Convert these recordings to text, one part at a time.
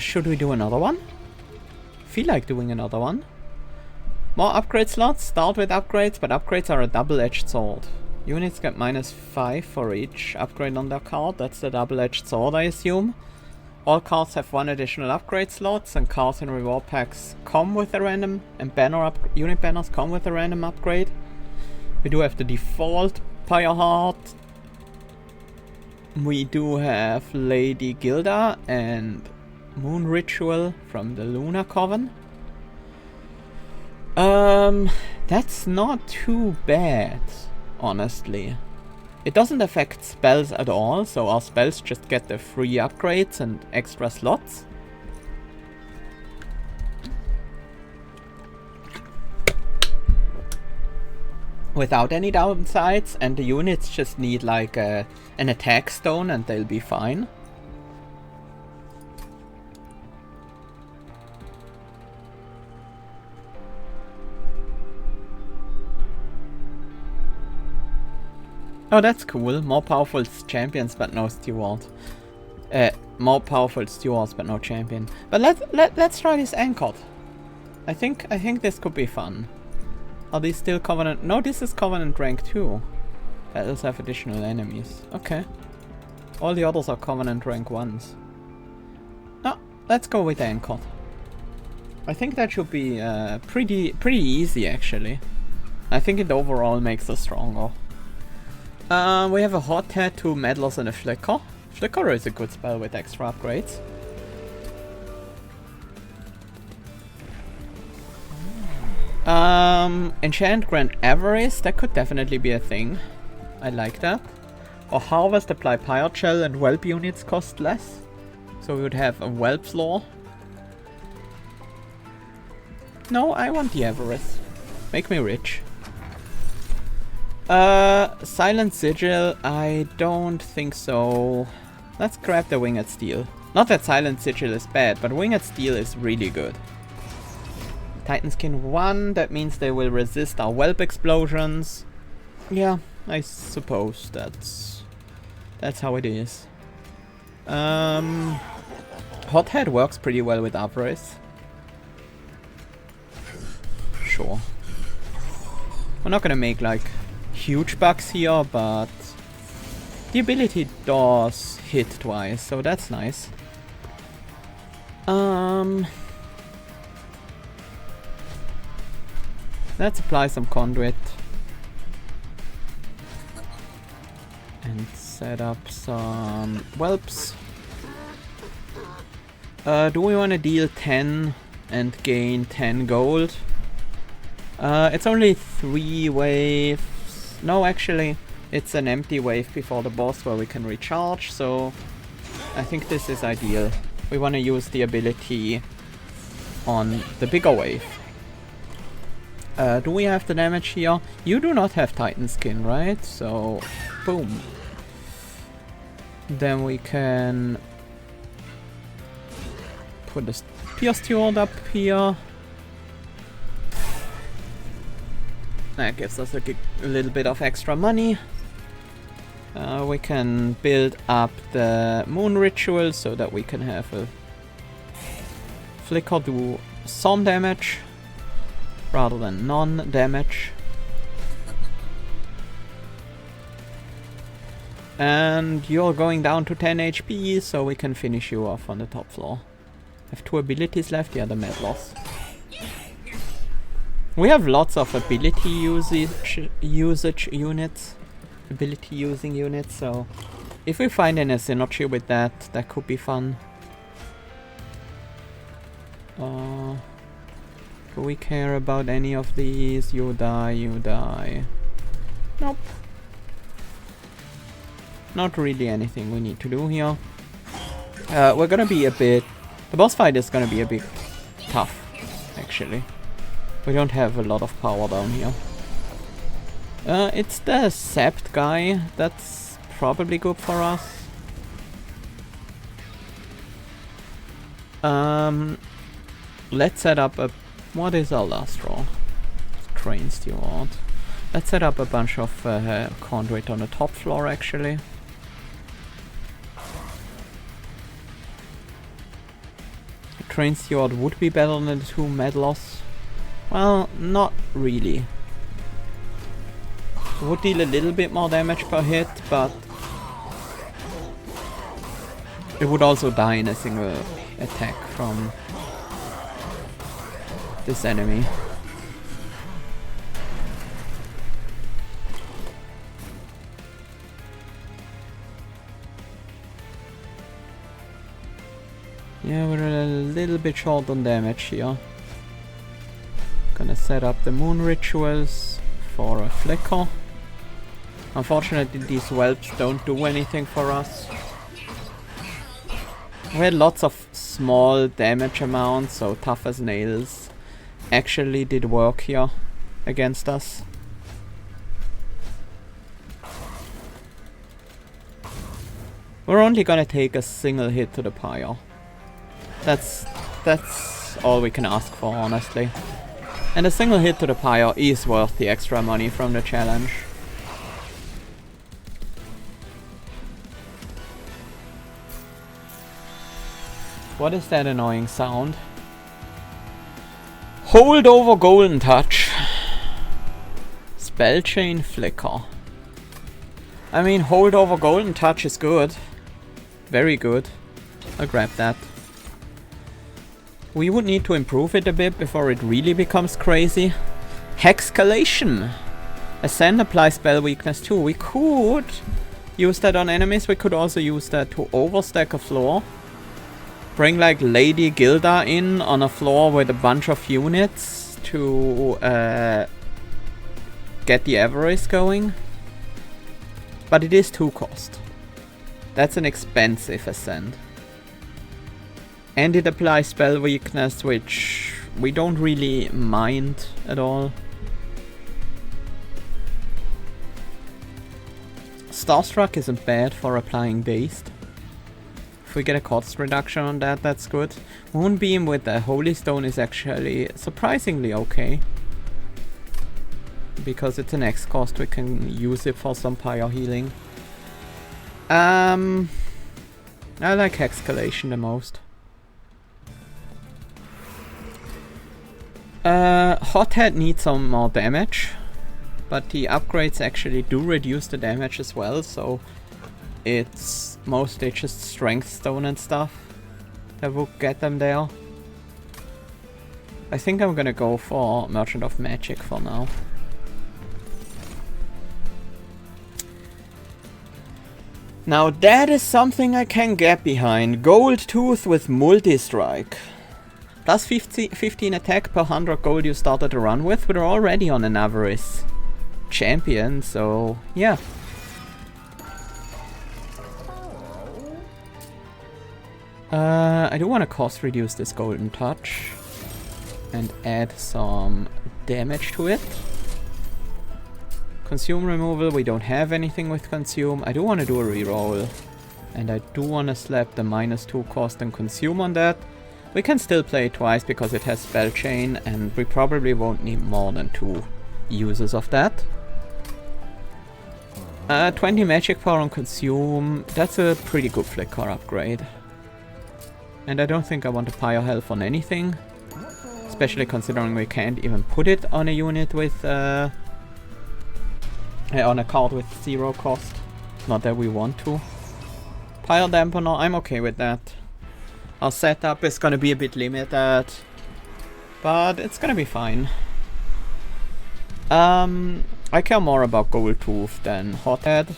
Should we do another one? Feel like doing another one. More upgrade slots. Start with upgrades, but upgrades are a double-edged sword. Units get -5 for each upgrade on their card. That's the double-edged sword, I assume. All cards have 1 additional upgrade slots, and cards in reward packs come with a random, and unit banners come with a random upgrade. We do have the default Fireheart. We do have Lady Gilda and Moon Ritual from the Lunar Coven. That's not too bad, honestly. It doesn't affect spells at all, so our spells just get the free upgrades and extra slots. Without any downsides, and the units just need like an attack stone and they'll be fine. Oh, that's cool. More powerful champions, but no steward. More powerful stewards, but no champion. But let's try this anchored. I think this could be fun. Are these still Covenant? No, this is Covenant rank 2. Battles have additional enemies. Okay. All the others are Covenant rank 1s. No, let's go with anchored. I think that should be pretty easy, actually. I think it overall makes us stronger. We have a Hothead, 2 Meddlers, and a Flicker. Flicker is a good spell with extra upgrades. Enchant Grand Avarice, that could definitely be a thing. I like that. Or Harvest, apply Pirate Shell, and Whelp units cost less. So we would have a Whelp's Law. No, I want the Avarice. Make me rich. Silent Sigil, I don't think so. Let's grab the Winged Steel. Not that Silent Sigil is bad, but Winged Steel is really good. Titan Skin 1, that means they will resist our Whelp explosions. Yeah, I suppose that's how it is. Hothead works pretty well with Avarice. Sure. We're not gonna make like huge bucks here, but the ability does hit twice, so that's nice. Let's apply some conduit and set up some whelps. Do we want to deal 10 and gain 10 gold? It's only 3 waves. No, actually, it's an empty wave before the boss where we can recharge, so I think this is ideal. We want to use the ability on the bigger wave. Do we have the damage here? You do not have Titan Skin, right? So, boom. Then we can put the Spear Steward up here. That gives us a little bit of extra money. We can build up the Moon Ritual so that we can have a Flicker do some damage rather than non-damage. And you're going down to 10 HP, so we can finish you off on the top floor. Have 2 abilities left, yeah, the Meddlers. We have lots of ability usage units. Ability using units, so if we find any synergy with that, that could be fun. Do we care about any of these? You die, you die. Nope. Not really anything we need to do here. We're gonna be a bit... The boss fight is gonna be a bit tough, actually. We don't have a lot of power down here. It's the Sept guy that's probably good for us. Let's set up a... What is our last roll? Crane Steward. Let's set up a bunch of conduit on the top floor, actually. Train Steward would be better than the 2 Medlos. Well, not really. It would deal a little bit more damage per hit, but it would also die in a single attack from this enemy. Yeah, we're a little bit short on damage here. Gonna set up the moon rituals for a flicker. Unfortunately, these whelps don't do anything for us. We had lots of small damage amounts, so tough as nails actually did work here against us. We're only gonna take a single hit to the pyre. That's all we can ask for, honestly. And a single hit to the pyre is worth the extra money from the challenge. What is that annoying sound? Hold over golden touch. Spell chain flicker. I mean, hold over golden touch is good. Very good. I'll grab that. We would need to improve it a bit before it really becomes crazy. Hexcalation. Ascend applies spell weakness too. We could use that on enemies. We could also use that to overstack a floor. Bring like Lady Gilda in on a floor with a bunch of units to get the avarice going. But it is 2 cost. That's an expensive ascend. And it applies spell weakness, which we don't really mind at all. Starstruck isn't bad for applying Dazed. If we get a cost reduction on that, that's good. Moonbeam with the Holy Stone is actually surprisingly okay. Because it's an X cost, we can use it for some pyre healing. I like Hexcalation the most. Hothead needs some more damage, but the upgrades actually do reduce the damage as well, so it's mostly just Strength Stone and stuff that will get them there. I think I'm gonna go for Merchant of Magic for now. Now that is something I can get behind. Gold Tooth with Multi-Strike. Plus 15 attack per 100 gold you started the run with. We're already on an avarice champion, so yeah. I do want to cost reduce this golden touch and add some damage to it. Consume removal, we don't have anything with consume. I do want to do a reroll. And I do want to slap the -2 cost and consume on that. We can still play it twice because it has spell chain and we probably won't need more than 2 uses of that. 20 magic power on consume, that's a pretty good flicker upgrade. And I don't think I want a pyre health on anything. Especially considering we can't even put it on a unit with on a card with 0 cost. Not that we want to. Pyre dampener, I'm okay with that. Our setup is gonna be a bit limited, but it's gonna be fine. I care more about Gold Tooth than Hothead.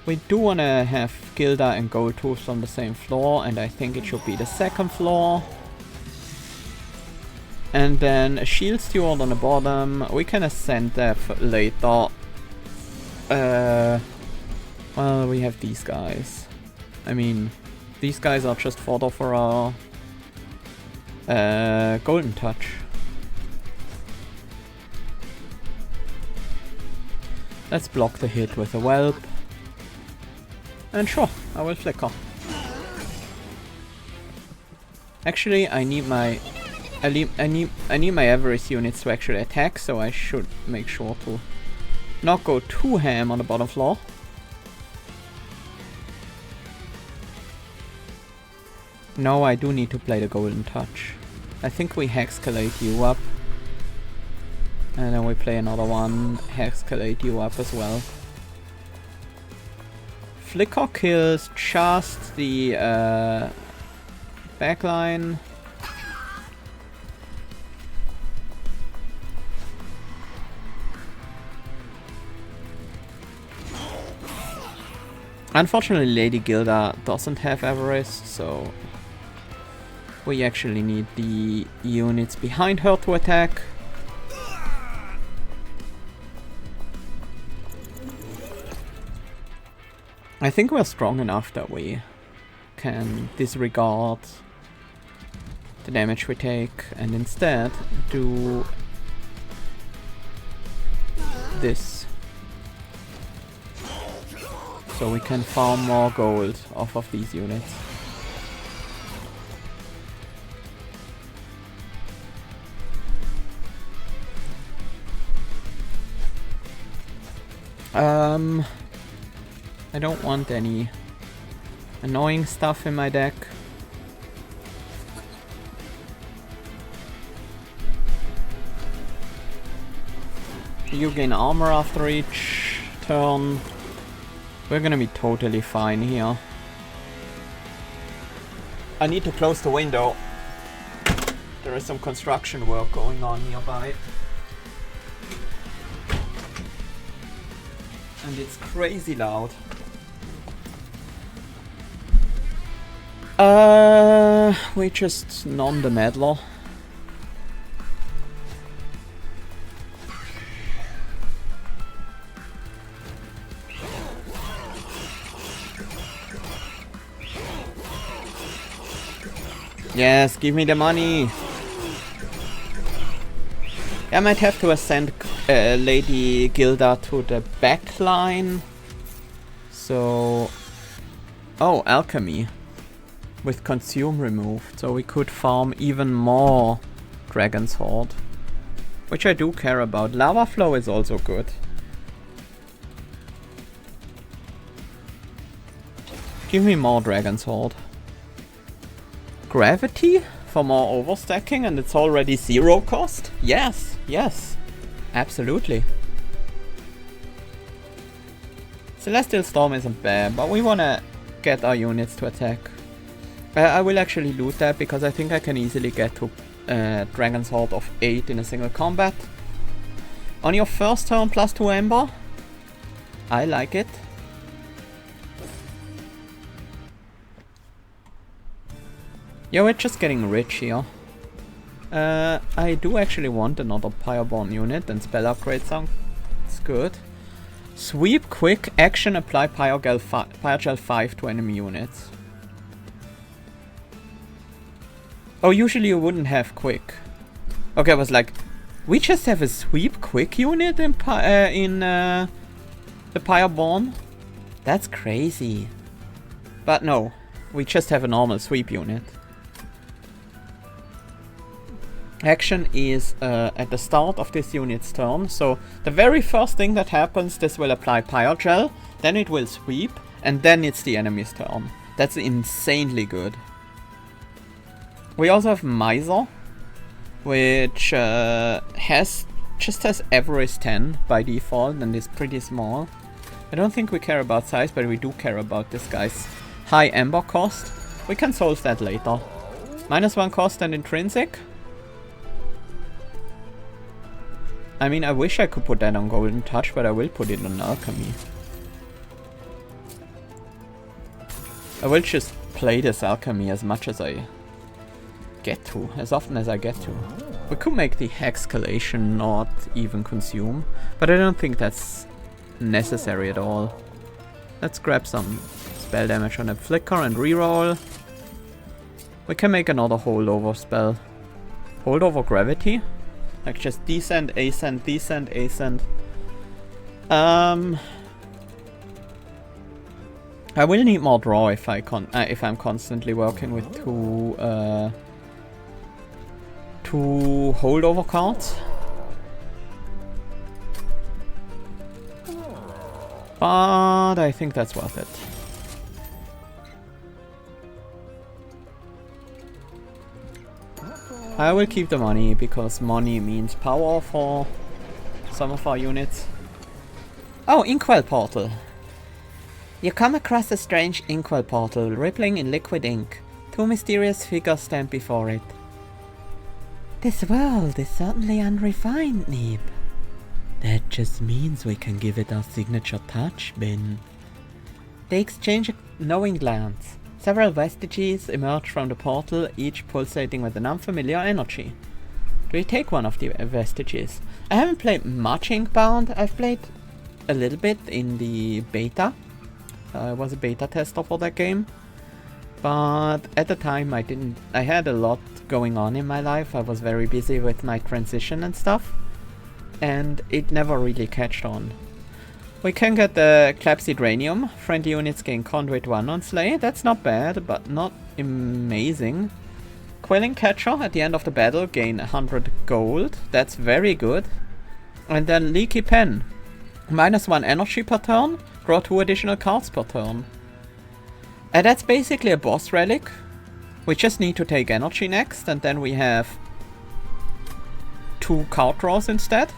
We do wanna have Gilda and Gold Tooth on the same floor, and I think it should be the 2nd floor. And then a Shield Steward on the bottom. We can ascend that later. Well, we have these guys. I mean, these guys are just fodder for our golden touch. Let's block the hit with a whelp. And sure, I will flicker. Actually, I need my avarice units to actually attack, so I should make sure to not go too ham on the bottom floor. No, I do need to play the Golden Touch. I think we Hexcalate you up. And then we play another one, Hexcalate you up as well. Flicker kills just the backline. Unfortunately, Lady Gilda doesn't have Avarice, so we actually need the units behind her to attack. I think we're strong enough that we can disregard the damage we take and instead do this. So we can farm more gold off of these units. I don't want any annoying stuff in my deck. You gain armor after each turn. We're gonna be totally fine here. I need to close the window. There is some construction work going on nearby. And it's crazy loud. We just non the meddler. Yes, give me the money. I might have to ascend Lady Gilda to the back line. So... Oh, alchemy. With consume removed. So we could farm even more Dragon's Horde. Which I do care about. Lava Flow is also good. Give me more Dragon's Horde. Gravity? For more overstacking and it's already 0 cost? Yes, yes. Absolutely. Celestial Storm isn't bad, but we wanna get our units to attack. I will actually loot that because I think I can easily get to Dragon's Horde of 8 in a single combat. On your first turn +2 Ember. I like it. Yeah, we're just getting rich here. I do actually want another Pyreborn unit and spell upgrade sounds good. Sweep quick, action apply Pyregel 5 to enemy units. Oh, usually you wouldn't have quick. Okay, I was like, we just have a sweep quick unit in the Pyreborn? That's crazy. But no, we just have a normal sweep unit. Action is at the start of this unit's turn, so the very first thing that happens, this will apply Pyregel, then it will sweep, and then it's the enemy's turn. That's insanely good. We also have Miser, which just has Avarice 10 by default and is pretty small. I don't think we care about size, but we do care about this guy's high Ember cost. We can solve that later. -1 cost and intrinsic. I mean, I wish I could put that on Golden Touch, but I will put it on Alchemy. I will just play this Alchemy as much as I get to, as often as I get to. We could make the Hexcalation not even consume, but I don't think that's necessary at all. Let's grab some spell damage on a Flicker and reroll. We can make another holdover spell. Holdover Gravity? Like just descend, ascend, descend, ascend. I will need more draw if I'm constantly working with two holdover cards. But I think that's worth it. I will keep the money because money means power for some of our units. Oh, Inkwell Portal. You come across a strange inkwell portal, rippling in liquid ink. Two mysterious figures stand before it. This world is certainly unrefined, Neeb. That just means we can give it our signature touch, Bin. They exchange a knowing glance. Several vestiges emerge from the portal, each pulsating with an unfamiliar energy. Do we take one of the vestiges? I haven't played much Inkbound. I've played a little bit in the beta. I was a beta tester for that game. But at the time I had a lot going on in my life. I was very busy with my transition and stuff. And it never really catched on. We can get the Clapsidranium. Friendly units gain Conduit 1 on Slay. That's not bad, but not amazing. Quelling Catcher at the end of the battle gain 100 gold. That's very good. And then Leaky Pen. -1 energy per turn. Draw 2 additional cards per turn. And that's basically a boss relic. We just need to take energy next, and then we have 2 card draws instead.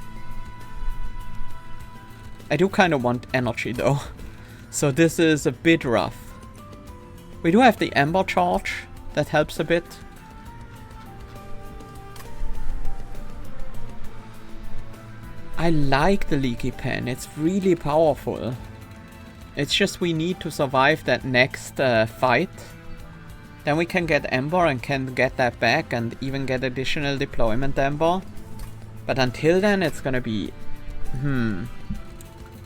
I do kind of want energy though, so this is a bit rough. We do have the Ember Charge, that helps a bit. I like the Leaky Pen, it's really powerful. It's just we need to survive that next fight. Then we can get Ember and can get that back and even get additional deployment Ember. But until then it's gonna be...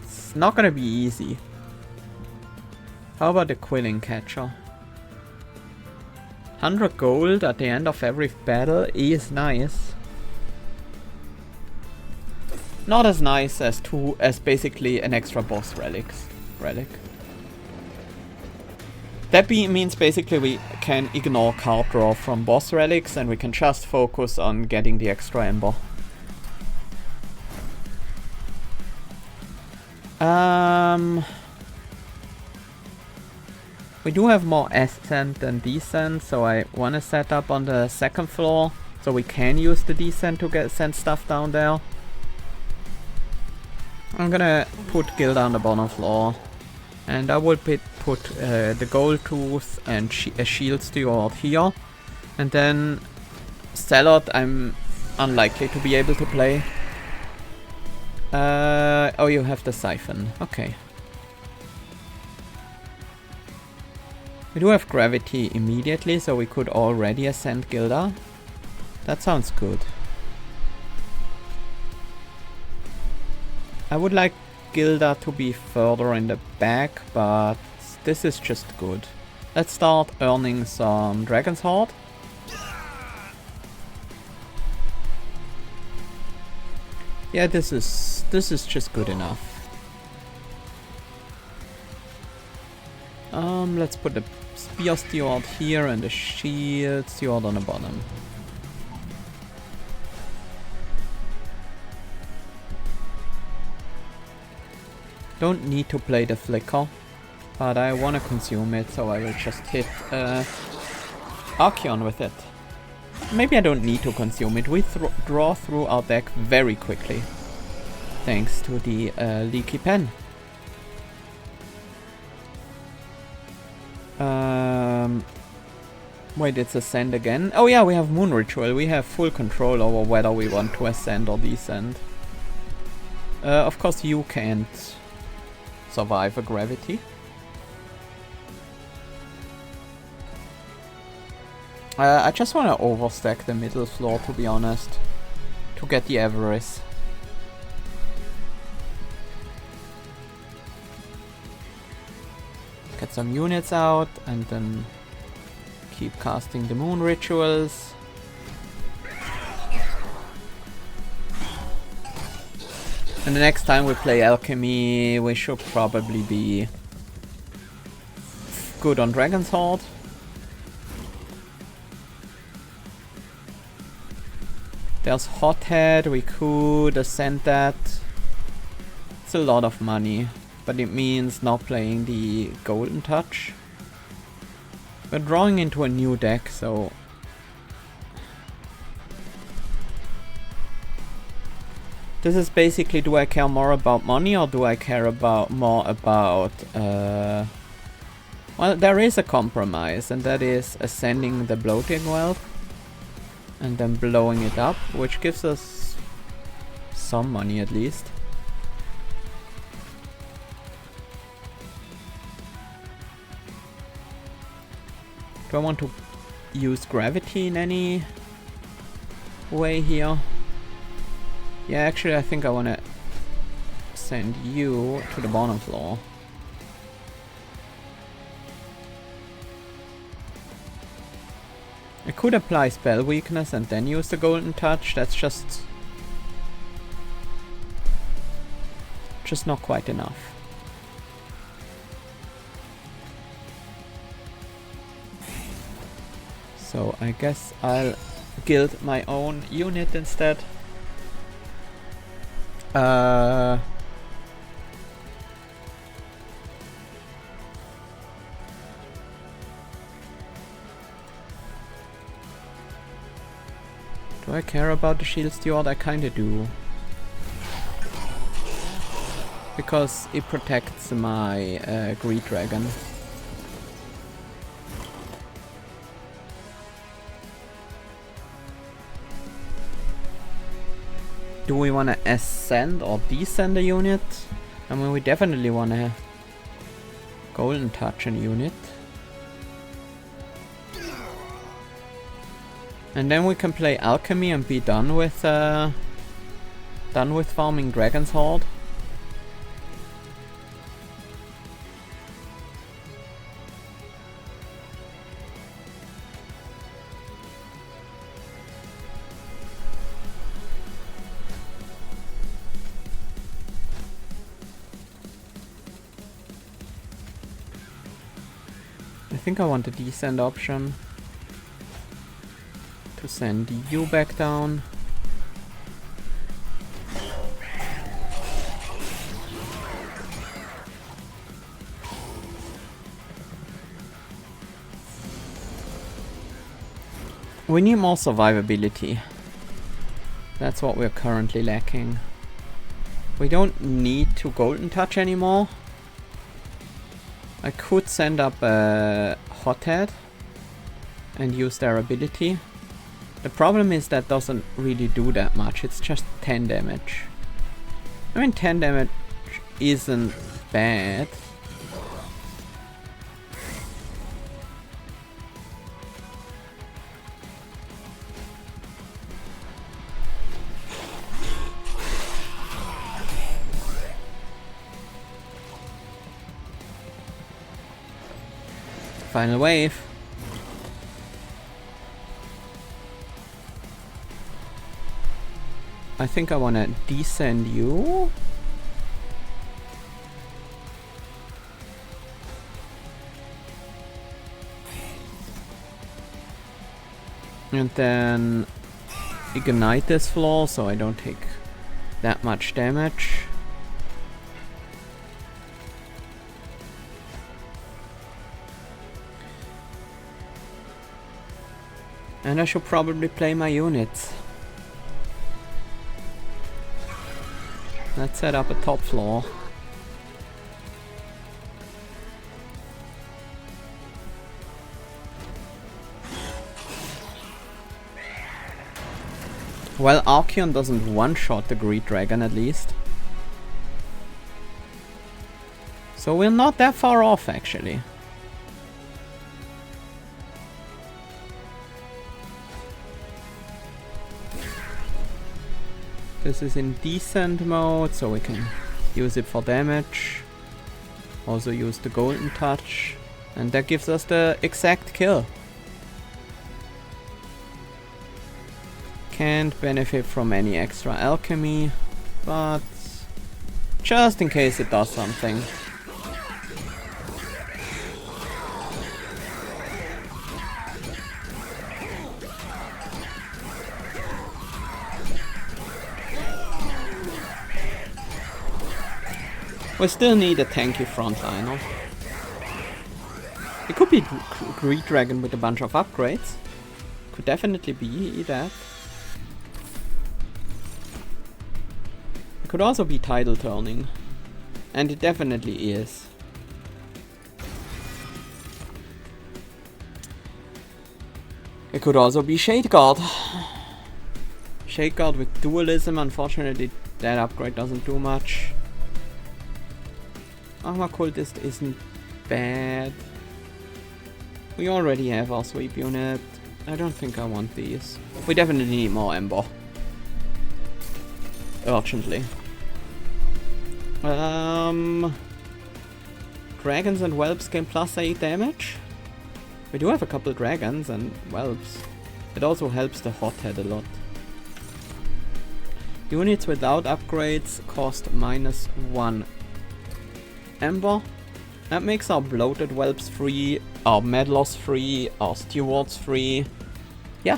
It's not gonna be easy. How about the Quelling Catcher? 100 gold at the end of every battle is nice. Not as nice as basically an extra boss relic. That means basically we can ignore card draw from boss relics and we can just focus on getting the extra Ember. We do have more ascent than descent, so I want to set up on the 2nd floor so we can use the descent to send stuff down there. I'm gonna put Gilda on the bottom floor, and I will put the Gold Tooth and a Shield Steward here, and then Salad I'm unlikely to be able to play. Oh, you have the Siphon. Okay. We do have Gravity immediately, so we could already ascend Gilda. That sounds good. I would like Gilda to be further in the back, but this is just good. Let's start earning some Dragon's Heart. Yeah, this is just good enough. Let's put the Spear Steward here and the Shield Steward on the bottom. Don't need to play the Flicker, but I want to consume it, so I will just hit Archeon with it. Maybe I don't need to consume it. We draw through our deck very quickly, thanks to the Leaky Pen. Wait, it's ascend again? Oh yeah, we have Moon Ritual. We have full control over whether we want to ascend or descend. Of course you can't survive a gravity. I just want to overstack the middle floor, to be honest, to get the Avarice. Get some units out and then keep casting the Moon Rituals. And the next time we play Alchemy, we should probably be good on Dragon's Heart. There's Hothead, we could ascend that. It's a lot of money, but it means not playing the Golden Touch. We're drawing into a new deck, so This is basically, do I care more about money or do I care about more about... well, there is a compromise, and that is ascending the bloating wealth and then blowing it up, which gives us some money at least. Do I want to use gravity in any way here? Yeah, actually I think I want to send you to the bottom floor. I could apply spell weakness and then use the golden touch. That's just not quite enough. So I guess I'll guild my own unit instead. Do I care about the shield steward? I kinda do. Because it protects my greed dragon. Do we want to ascend or descend a unit? I mean, we definitely want to golden touch a unit. And then we can play alchemy and be done with farming Dragon's Horde. I think I want the descent option to send you back down. We need more survivability. That's what we're currently lacking. We don't need to golden touch anymore. I could send up a hothead and use their ability. The problem is that doesn't really do that much. It's just 10 damage. I mean, 10 damage isn't bad. Final wave. I think I want to descend you. And then ignite this floor so I don't take that much damage. And I should probably play my units. Let's set up a top floor. Well, Archeon doesn't one-shot the Greed Dragon at least. So we're not that far off actually. This is in descent mode, so we can use it for damage. Also use the golden touch. And that gives us the exact kill. Can't benefit from any extra alchemy, but just in case it does something. We still need a tanky frontliner. It could be Greed Dragon with a bunch of upgrades. Could definitely be that. Could also be tidal turning. And it definitely is. It could also be Shade Guard. Shade Guard with dualism, unfortunately that upgrade doesn't do much. Armor Cultist isn't bad. We already have our sweep unit. I don't think I want these. We definitely need more Ember. Urgently. Dragons and whelps gain plus 8 damage. We do have a couple dragons and whelps. It also helps the hothead a lot. Units without upgrades cost -1 Ember. That makes our bloated whelps free, our meddlers free, our stewards free. Yeah.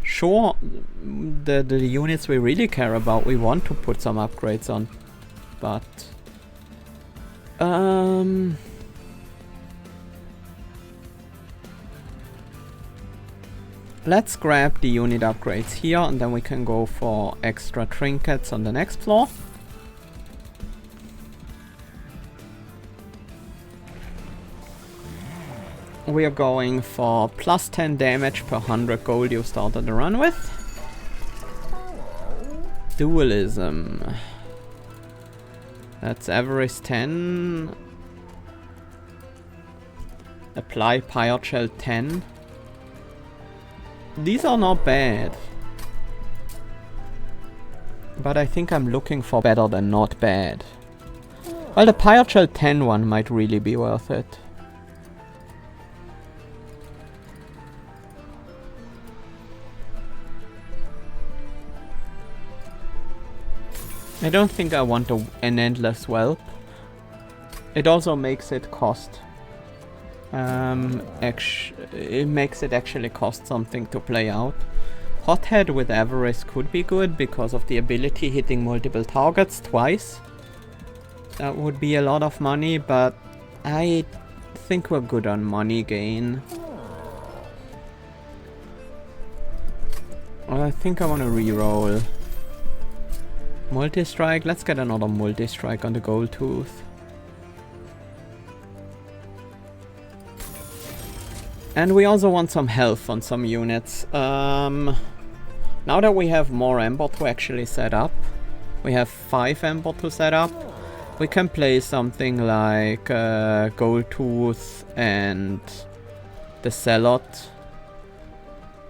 Sure, the units we really care about, we want to put some upgrades on. But... let's grab the unit upgrades here and then we can go for extra trinkets on the next floor. We are going for plus 10 damage per 100 gold you started the run with. Dualism. That's avarice 10. Apply Pirate Shell 10. These are not bad. But I think I'm looking for better than not bad. Well, the Pirate Shell 10 one might really be worth it. I don't think I want an endless whelp. It also makes it cost. It makes it actually cost something to play out. Hothead with avarice could be good because of the ability hitting multiple targets twice. That would be a lot of money, but I think we're good on money gain. I think I want to reroll. Multi-strike, let's get another multi-strike on the gold tooth. And we also want some health on some units. Now that we have more Ember to actually set up, we have 5 Ember to set up, we can play something like Gold Tooth and the Zealot.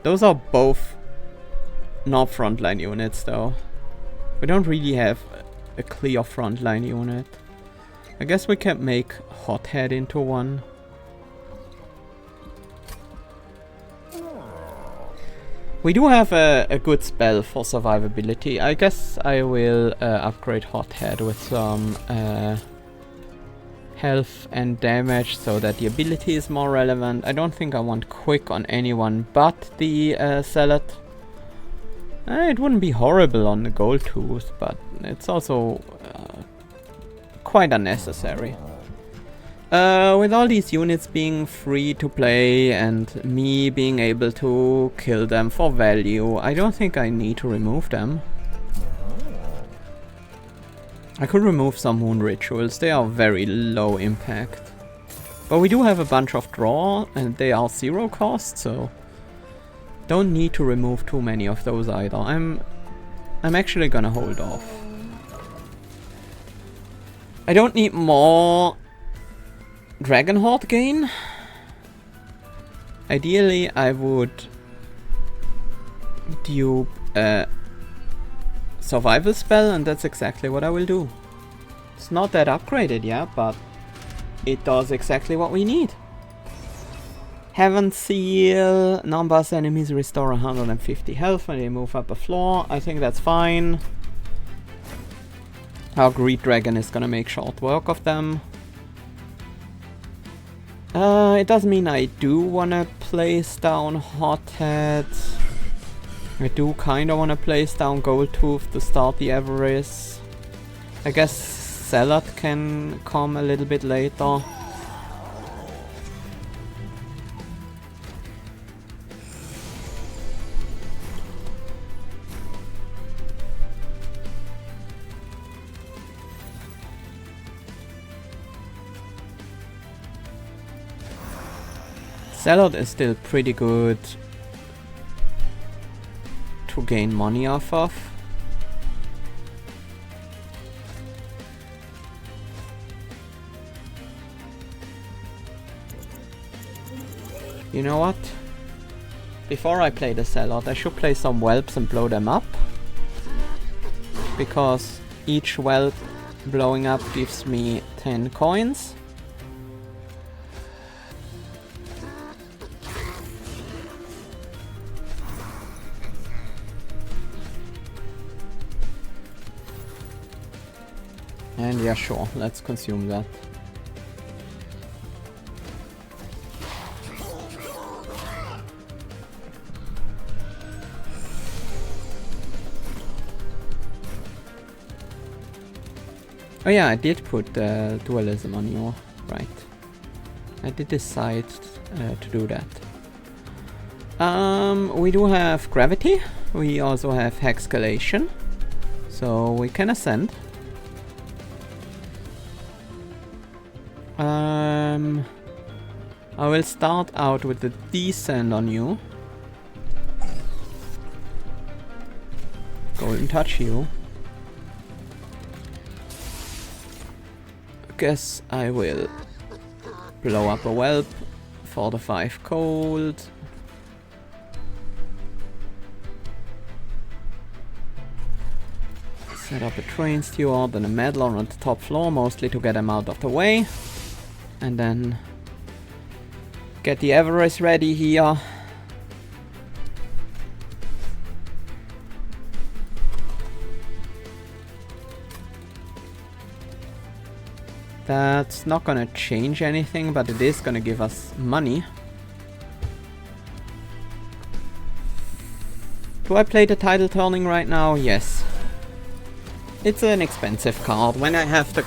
Those are both not frontline units though. We don't really have a clear frontline unit. I guess we can make Hothead into one. We do have a good spell for survivability. I guess I will upgrade Hothead with some health and damage so that the ability is more relevant. I don't think I want quick on anyone but the Zealot. It wouldn't be horrible on the Gold Tooth, but it's also quite unnecessary. With all these units being free to play and me being able to kill them for value, I don't think I need to remove them. I could remove some Moon Rituals, they are very low impact. But we do have a bunch of draw and they are 0 cost, so don't need to remove too many of those either. I'm actually gonna hold off. I don't need more Dragon Horde gain. Ideally I would dupe a survival spell and that's exactly what I will do. It's not that upgraded yet, but it does exactly what we need. Heaven Seal, non-boss enemies restore 150 health when they move up a floor. I think that's fine. Our Greed Dragon is gonna make short work of them. It does mean I do wanna place down Hothead. I do kinda wanna place down Gold Tooth to start the Avarice. I guess Zealot can come a little bit later. Salad is still pretty good to gain money off of. You know what? Before I play the salad, I should play some whelps and blow them up. Because each whelp blowing up gives me 10 coins. And yeah, sure, let's consume that. Oh yeah, I did put dualism on you, right. I did decide to do that. We do have gravity, we also have hexcalation, so we can ascend. I will start out with the descend on you. Golden touch you. Guess I will blow up a whelp for the 5 cold. Set up a train steward and a meddler on the top floor, mostly to get them out of the way. And then get the avarice ready here. That's not gonna change anything, but it is gonna give us money. Do I play the title turning right now? Yes. It's an expensive card. When I have the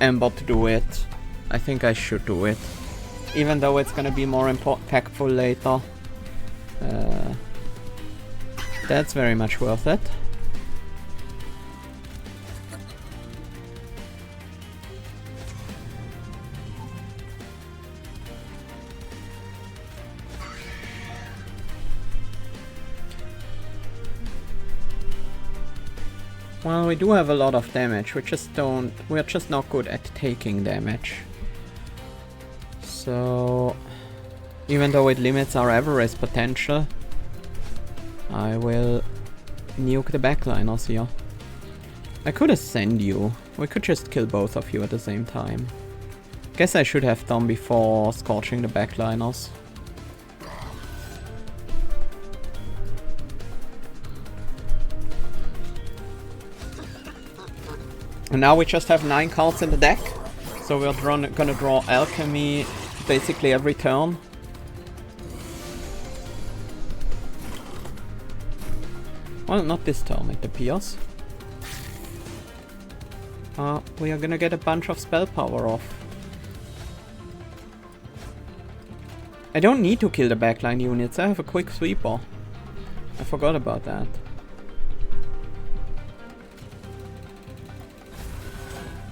Ember to do it, I think I should do it. Even though it's gonna be more impactful later. That's very much worth it. Well, we do have a lot of damage, we're just not good at taking damage. So, even though it limits our avarice potential, I will nuke the backliners here. I could ascend you, we could just kill both of you at the same time. Guess I should have done before scorching the backliners. And now we just have 9 cards in the deck, so we're gonna draw Alchemy basically every turn. Well, not this turn, it appears. We are gonna get a bunch of spell power off. I don't need to kill the backline units, I have a quick sweeper. I forgot about that.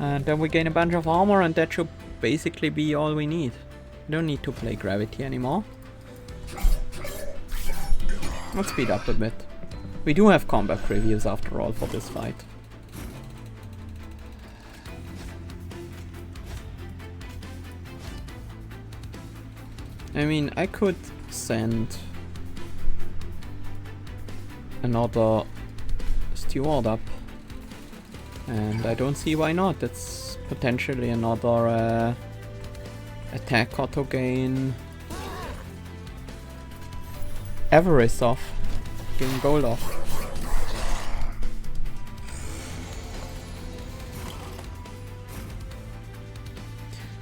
And then we gain a bunch of armor, and that should basically be all we need. We don't need to play gravity anymore. Let's speed up a bit. We do have combat previews after all for this fight. I mean, I could send another steward up. And I don't see why not. It's potentially another attack auto gain avarice off. Gain gold off.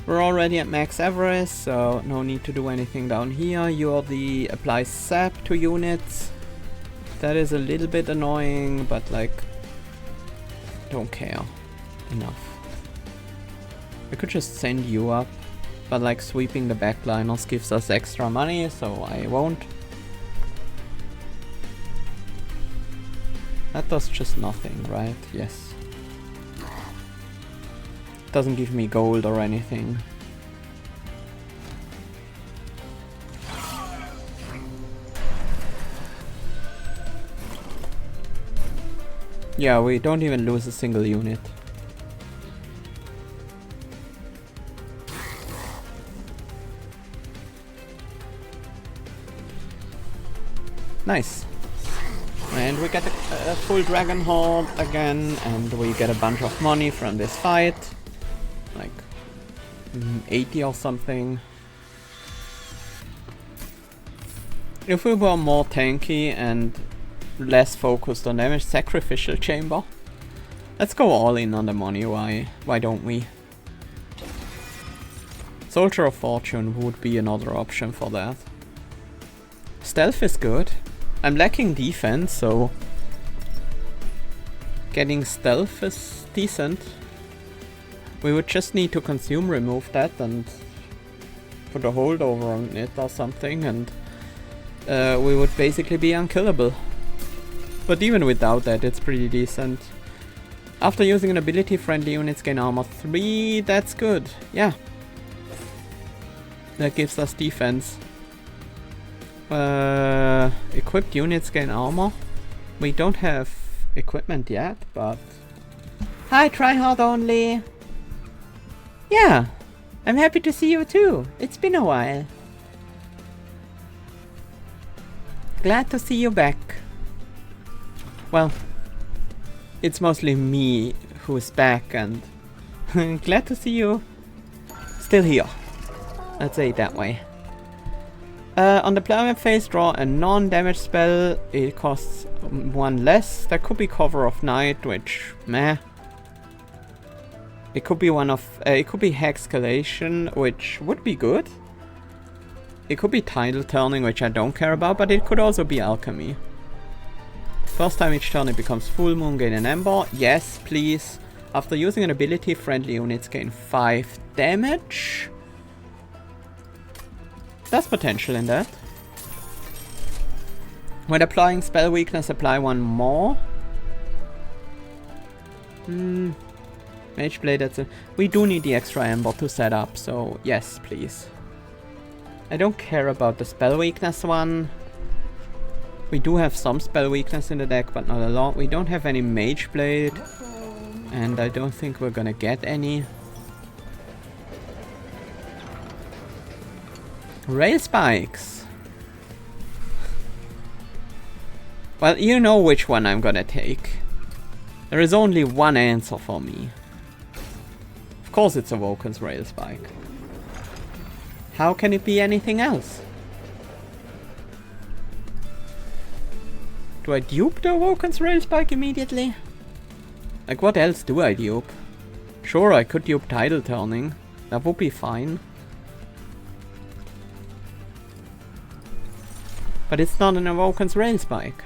We're already at max avarice, so no need to do anything down here. You're the apply sap to units. That is a little bit annoying, but like, don't care enough. I could just send you up, but like sweeping the backliners gives us extra money, so I won't. That does just nothing, right? Yes. Doesn't give me gold or anything. Yeah, we don't even lose a single unit. Nice. And we get a full dragon horde again, and we get a bunch of money from this fight. Like 80 or something. If we were more tanky and less focused on damage, sacrificial chamber. Let's go all in on the money, why don't we? Soldier of Fortune would be another option for that. Stealth is good. I'm lacking defense, so getting stealth is decent. We would just need to consume remove that and put a holdover on it or something, and we would basically be unkillable. But even without that, it's pretty decent. After using an ability, friendly units gain armor 3. That's good. Yeah. That gives us defense. Equipped units gain armor. We don't have equipment yet, but... Hi, tryhard only! Yeah, I'm happy to see you too. It's been a while. Glad to see you back. Well, it's mostly me who's back, and glad to see you still here. Let's say it that way. On deployment phase, draw a non-damage spell. It costs 1 less. That could be Cover of Night, which meh. It could be it could be Hexcalation, which would be good. It could be Tidal Turning, which I don't care about, but it could also be Alchemy. First time each turn it becomes Full Moon, gain an Ember. Yes, please. After using an ability, friendly units gain 5 damage. There's potential in that. When applying spell weakness, apply 1 more. Mage Blade, that's a... We do need the extra Ember to set up, so yes, please. I don't care about the spell weakness one. We do have some spell weakness in the deck, but not a lot. We don't have any Mage Blade, and I don't think we're gonna get any. Rail Spikes! Well, you know which one I'm gonna take. There is only one answer for me. Of course it's a Vulcan's Rail Spike. How can it be anything else? Do I dupe the Vulcan's Rail Spike immediately? Like, what else do I dupe? Sure, I could dupe Tidal Turning. That would be fine. But it's not an Vulcan's Rail Spike.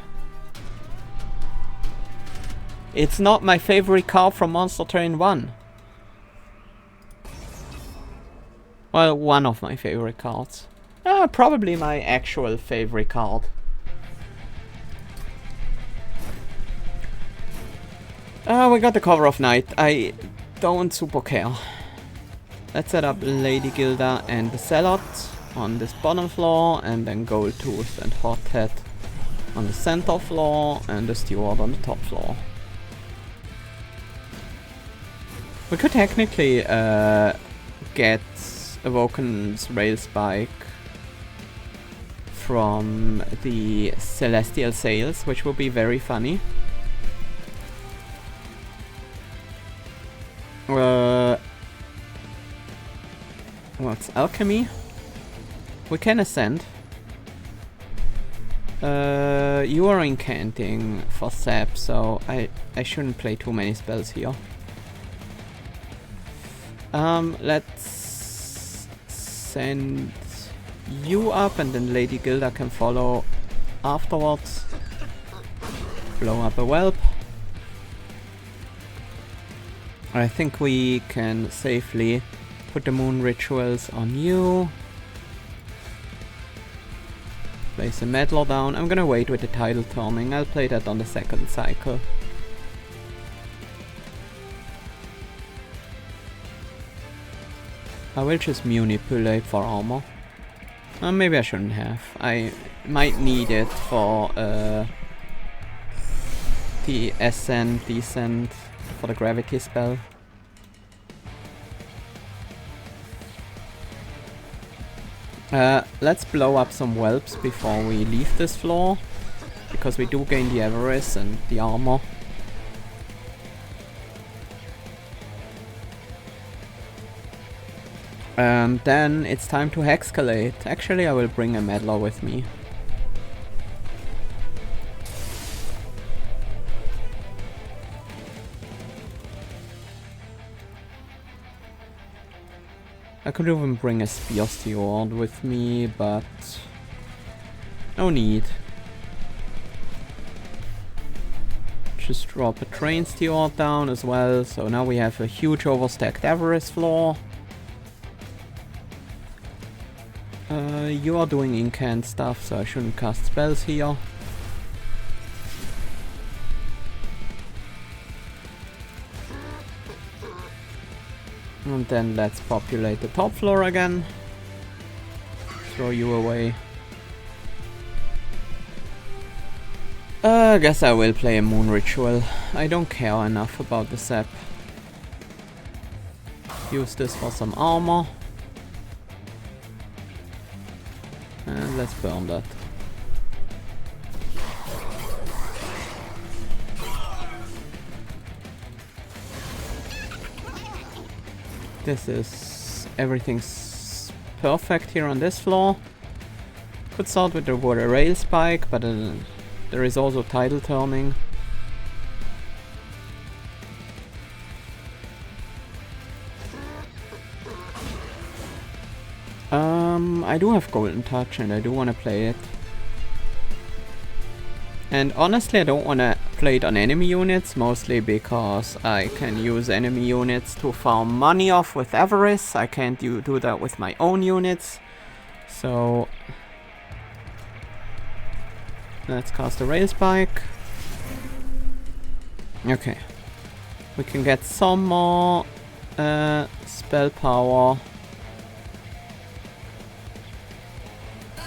It's not my favorite card from Monster Train 1. Well, one of my favorite cards. Probably my actual favorite card. We got the Cover of Night. I don't super care. Let's set up Lady Gilda and the Zealot on this bottom floor, and then Gold Tooth and Hothead on the center floor, and the Steward on the top floor. We could technically get a Vulcan's Rail Spike from the Celestial Sails, which would be very funny. What's Alchemy? We can ascend. You are incanting for sap, so I shouldn't play too many spells here. Let's send you up, and then Lady Gilda can follow afterwards. Blow up a whelp. I think we can safely put the moon rituals on you. Place a meddler down. I'm gonna wait with the Tidal Turning. I'll play that on the second cycle. I will just manipulate for armor. Maybe I shouldn't have. I might need it for the Ascent, Descent for the gravity spell. Let's blow up some whelps before we leave this floor, because we do gain the avarice and the armor. And then it's time to hexcalate. Actually, I will bring a meddler with me. I could even bring a spear steward with me, but no need. Just drop a train steward down as well, so now we have a huge overstacked avarice floor. You are doing incant stuff, so I shouldn't cast spells here. And then let's populate the top floor again. Throw you away. I guess I will play a moon ritual. I don't care enough about the sap. Use this for some armor. And let's burn that. This is... everything's perfect here on this floor. Could start with the water rail spike, but there is also tidal turning. I do have Golden Touch and I do want to play it. And honestly, I don't want to play it on enemy units, mostly because I can use enemy units to farm money off with avarice. I can't do that with my own units. So let's cast a rail spike. Okay. We can get some more spell power.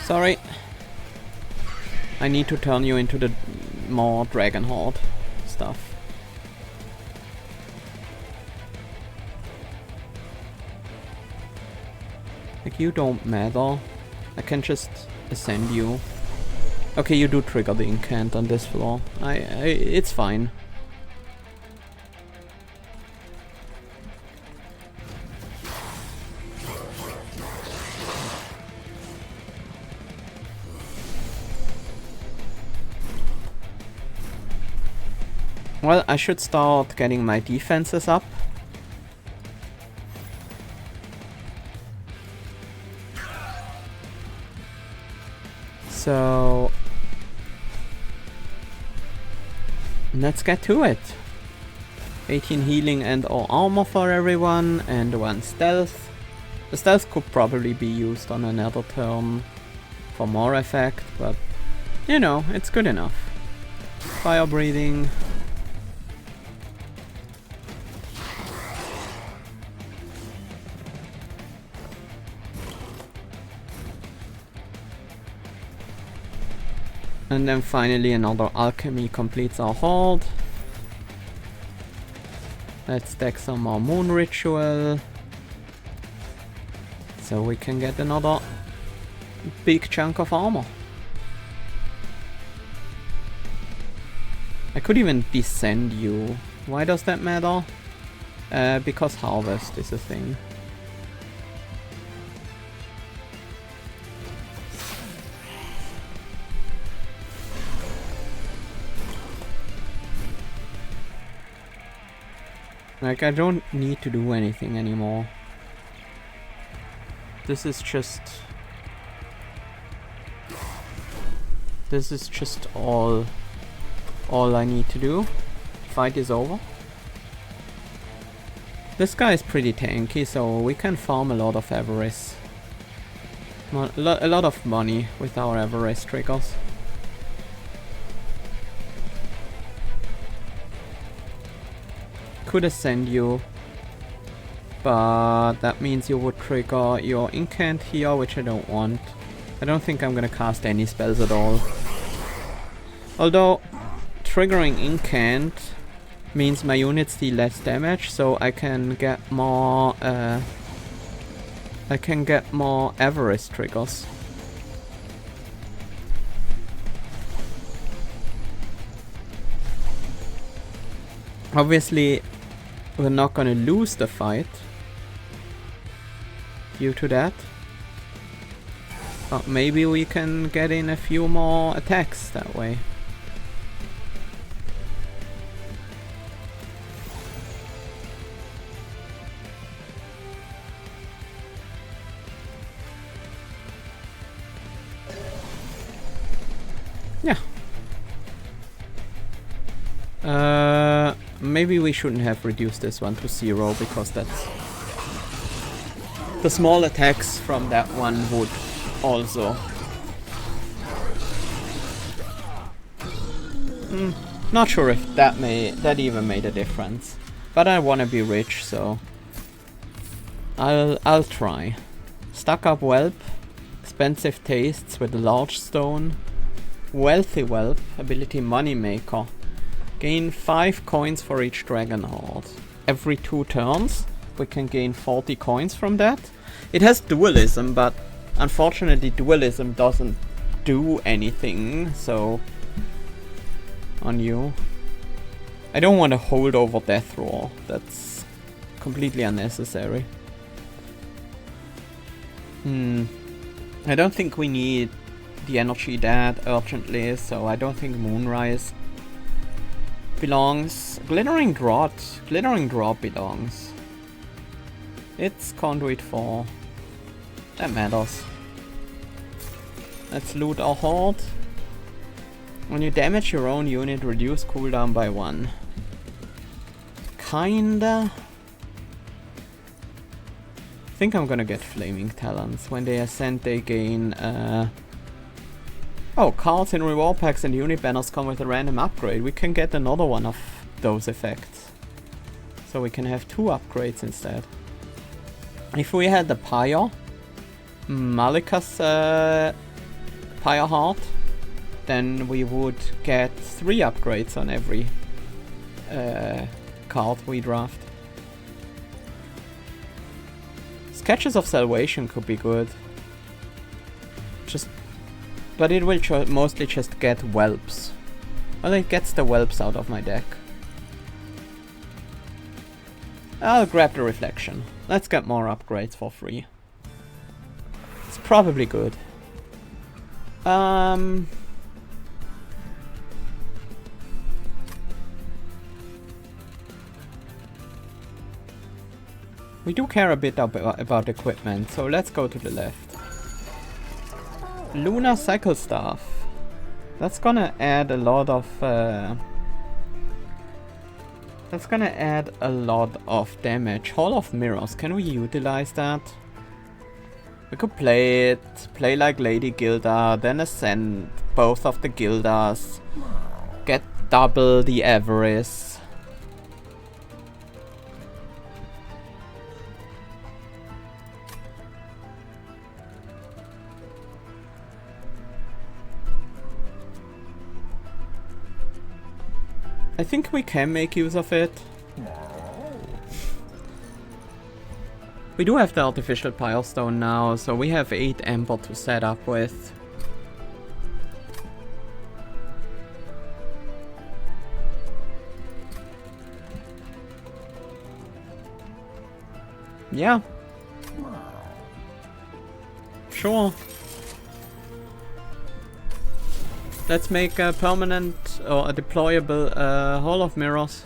Sorry. I need to turn you into the more Dragon Horde stuff. Like, you don't matter. I can just ascend you. Okay, you do trigger the incant on this floor. It's fine. Well, I should start getting my defenses up. So let's get to it. 18 healing and or armor for everyone, and 1 stealth. The stealth could probably be used on another turn for more effect, but you know, it's good enough. Fire breathing. And then finally another alchemy completes our hold. Let's stack some more moon ritual, so we can get another big chunk of armor. I could even descend you. Why does that matter? Because harvest is a thing. Like, I don't need to do anything anymore. This is just all I need to do. Fight is over. This guy is pretty tanky, so we can farm a lot of avarice. A lot of money with our avarice triggers. Could ascend you, but that means you would trigger your incant here, which I don't want. I don't think I'm gonna cast any spells at all. Although triggering incant means my units deal less damage, so I can get more avarice triggers. Obviously, we're not gonna lose the fight due to that. But maybe we can get in a few more attacks that way. Yeah. Maybe we shouldn't have reduced this one to 0 because that's... The small attacks from that one would also... Not sure if that even made a difference. But I wanna be rich, so... I'll try. Stuck up whelp. Expensive tastes with large stone. Wealthy whelp. Ability moneymaker. Gain 5 coins for each dragon horde. Every 2 turns. We can gain 40 coins from that. It has dualism, but unfortunately dualism doesn't do anything, so... On you. I don't want to hold over Death Roar. That's completely unnecessary. I don't think we need the energy that urgently, so I don't think Moonrise belongs. Glittering Draught belongs. It's Conduit 4. That matters. Let's loot our horde. When you damage your own unit, reduce cooldown by 1. Kinda. I think I'm gonna get Flaming Talons. When they ascend, they gain oh, cards in reward packs and unit banners come with a random upgrade. We can get another one of those effects. So we can have 2 upgrades instead. If we had the Pyre, Malika's Pyre Heart, then we would get 3 upgrades on every card we draft. Sketches of Salvation could be good. But it will mostly just get whelps. Well, it gets the whelps out of my deck. I'll grab the Reflection. Let's get more upgrades for free. It's probably good. We do care a bit about equipment, so let's go to the left. Lunar Cycle Staff. That's gonna add a lot of damage. Hall of Mirrors. Can we utilize that? We could play like Lady Gilda, then ascend both of the Gildas, get double the Avarice. I think we can make use of it. We do have the Artificial Pilestone now, so we have 8 Ember to set up with. Yeah. Sure. Let's make a permanent or a deployable Hall of Mirrors.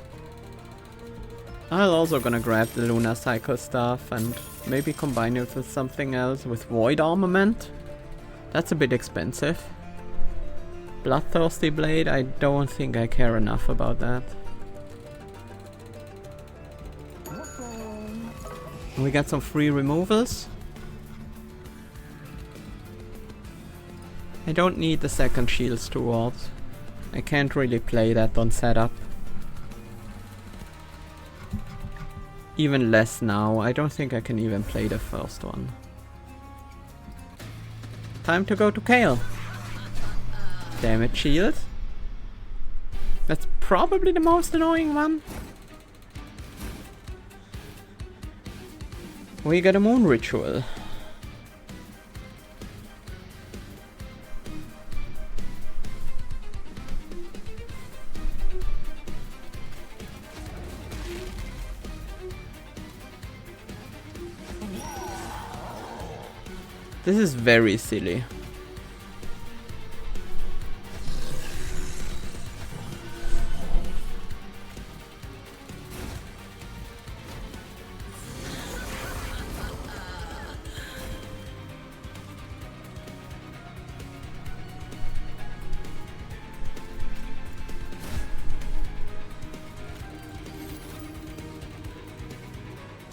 I'm also gonna grab the Lunar Cycle Staff and maybe combine it with something else, with Void Armament. That's a bit expensive. Bloodthirsty Blade, I don't think I care enough about that. We got some free removals. I don't need the second Shields towards. I can't really play that on setup. Even less now. I don't think I can even play the first one. Time to go to Kale. Damage shield. That's probably the most annoying one. We got a moon ritual. This is very silly.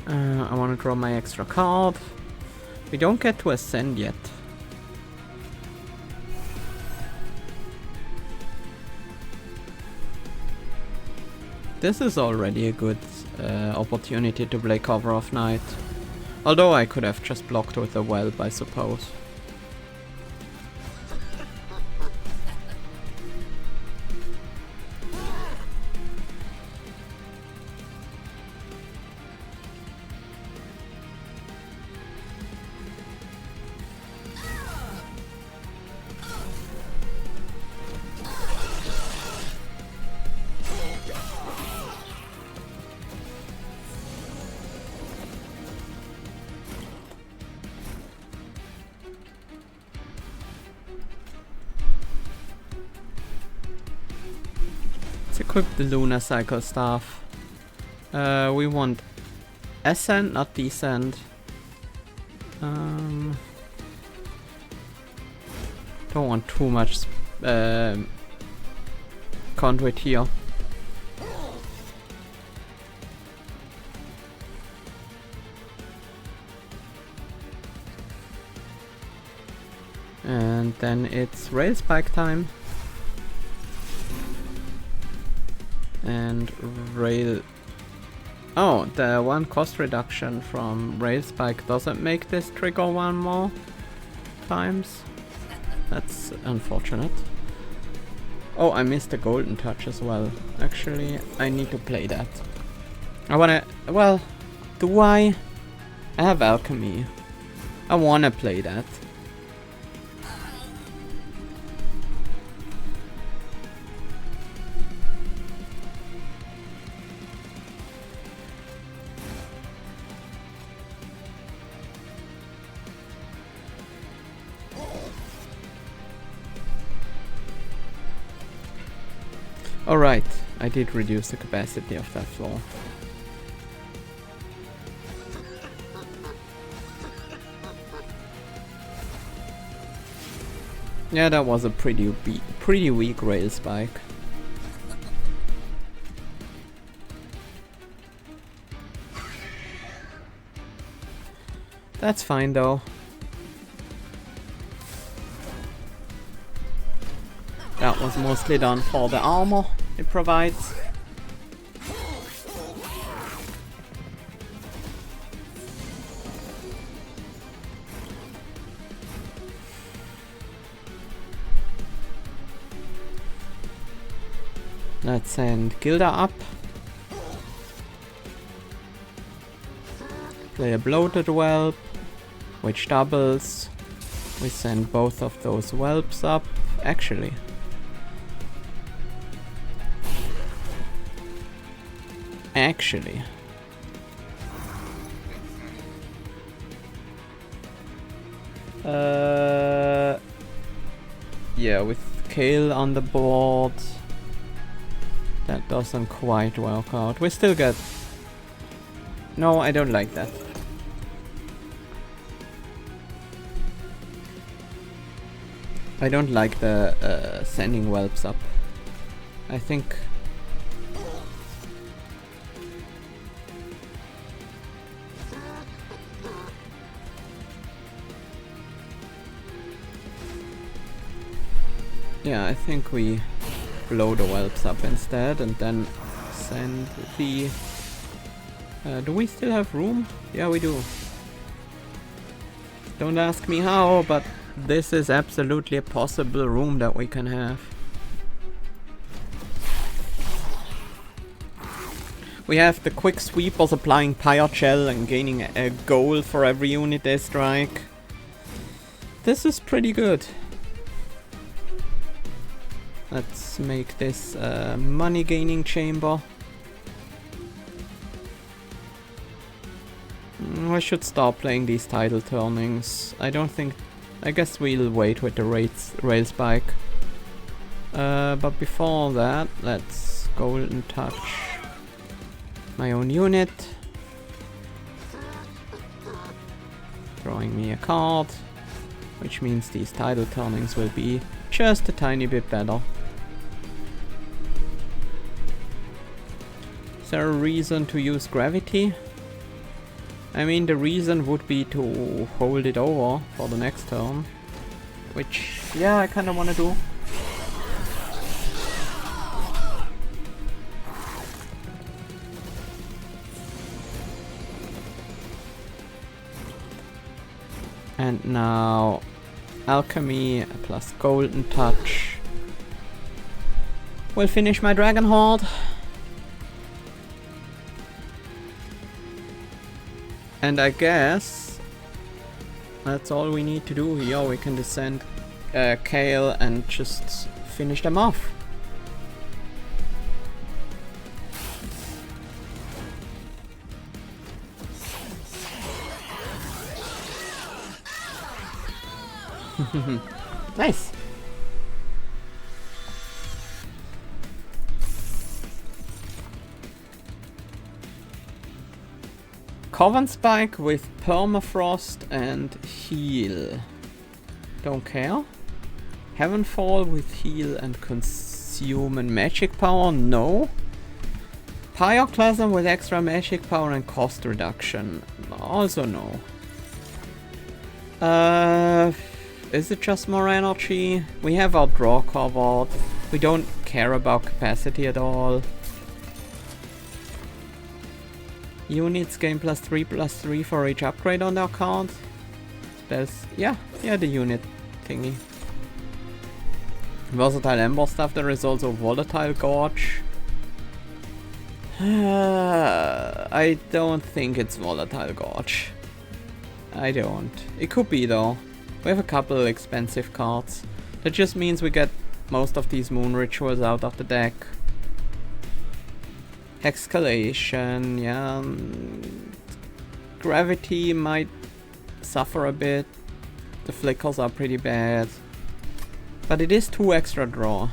I want to draw my extra card. We don't get to ascend yet. This is already a good opportunity to play Cover of Night. Although I could have just blocked with a whelp, I suppose. Let's equip the Lunar Cycle Staff. We want Ascent, not Descent. Don't want too much conduit here. And then it's Rail Spike time. And Rail... Oh, the one cost reduction from Rail Spike doesn't make this trigger one more times. That's unfortunate. Oh, I missed the Golden Touch as well. Actually, I need to play that. I wanna... Well, do I? I have Alchemy. I wanna play that. Alright, I did reduce the capacity of that floor. Yeah, that was a pretty weak Rail Spike. That's fine though. That was mostly done for the armor it provides. Let's send Gilda up. Play a bloated whelp, which doubles. We send both of those whelps up. Actually, yeah, with Kale on the board, that doesn't quite work out. We still get... No, I don't like that. I don't like the sending whelps up. I think... Yeah, I think we blow the whelps up instead and then send the... do we still have room? Yeah, we do. Don't ask me how, but this is absolutely a possible room that we can have. We have the quick sweepers applying Pyre Shell and gaining a gold for every unit they strike. This is pretty good. Let's make this a money gaining chamber. I should start playing these tidal turnings. I guess we'll wait with the rail spike. But before that, let's golden touch my own unit. Drawing me a card, which means these tidal turnings will be just a tiny bit better. Is there a reason to use gravity? I mean, the reason would be to hold it over for the next turn. Which, yeah, I kinda wanna do. And now, alchemy plus golden touch will finish my dragon horde. And I guess that's all we need to do here. We can descend Kale and just finish them off. Nice. Coven Spike with Permafrost and Heal. Don't care. Heavenfall with Heal and Consume and Magic Power? No. Pyroclasm with extra Magic Power and cost reduction? Also no. Is it just more energy? We have our draw covered. We don't care about capacity at all. Units gain +3/+3 for each upgrade on their card. Spells, yeah, the unit thingy. Versatile Ember stuff, there is also Volatile Gorge. I don't think it's Volatile Gorge. I don't. It could be though. We have a couple of expensive cards. That just means we get most of these Moon Rituals out of the deck. Hexcalation, yeah. Gravity might suffer a bit. The flickers are pretty bad. But it is 2 extra draw.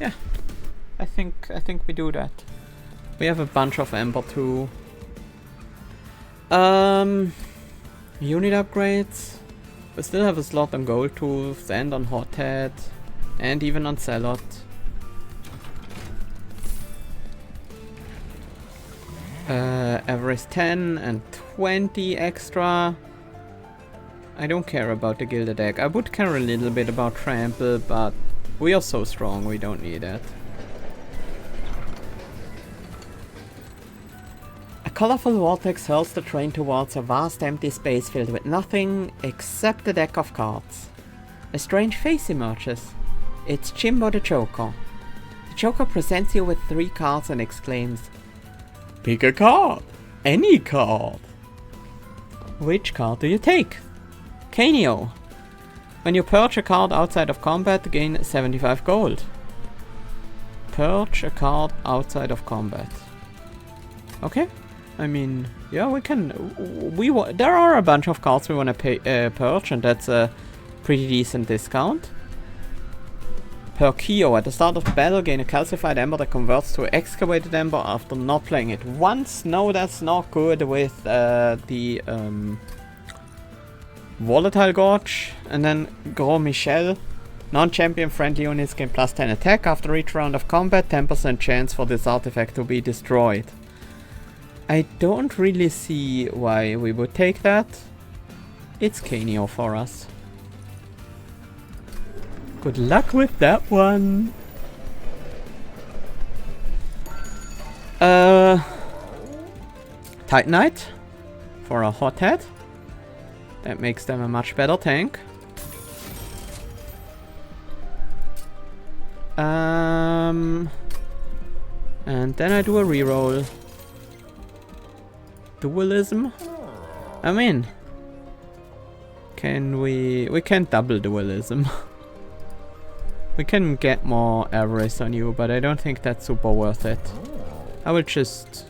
Yeah. I think we do that. We have a bunch of Ember too. Unit upgrades. We still have a slot on Goldtooth and on Hothead and even on Zealot. Average 10 and 20 extra. I don't care about the Gilded Deck. I would care a little bit about Trample, but we are so strong, we don't need it. A colorful vortex hurls the train towards a vast empty space filled with nothing except a deck of cards. A strange face emerges. It's Jimbo the Joker. The Joker presents you with 3 cards and exclaims, "Pick a card! Any card!" Which card do you take? Canio. When you purge a card outside of combat, gain 75 gold. Purge a card outside of combat. Okay. I mean, yeah, we can. There are a bunch of cards we want to purge, and that's a pretty decent discount. Perkio. At the start of the battle, gain a calcified ember that converts to excavated ember after not playing it once. No, that's not good with the Volatile Gorge. And then Gros Michel. Non-champion friendly units gain +10 attack after each round of combat. 10% chance for this artifact to be destroyed. I don't really see why we would take that. It's Canio for us. Good luck with that one. Titanite for a Hothead. That makes them a much better tank. And then I do a reroll. dualism? I mean, can we can't double dualism. We can get more avarice on you, but I don't think that's super worth it. I will just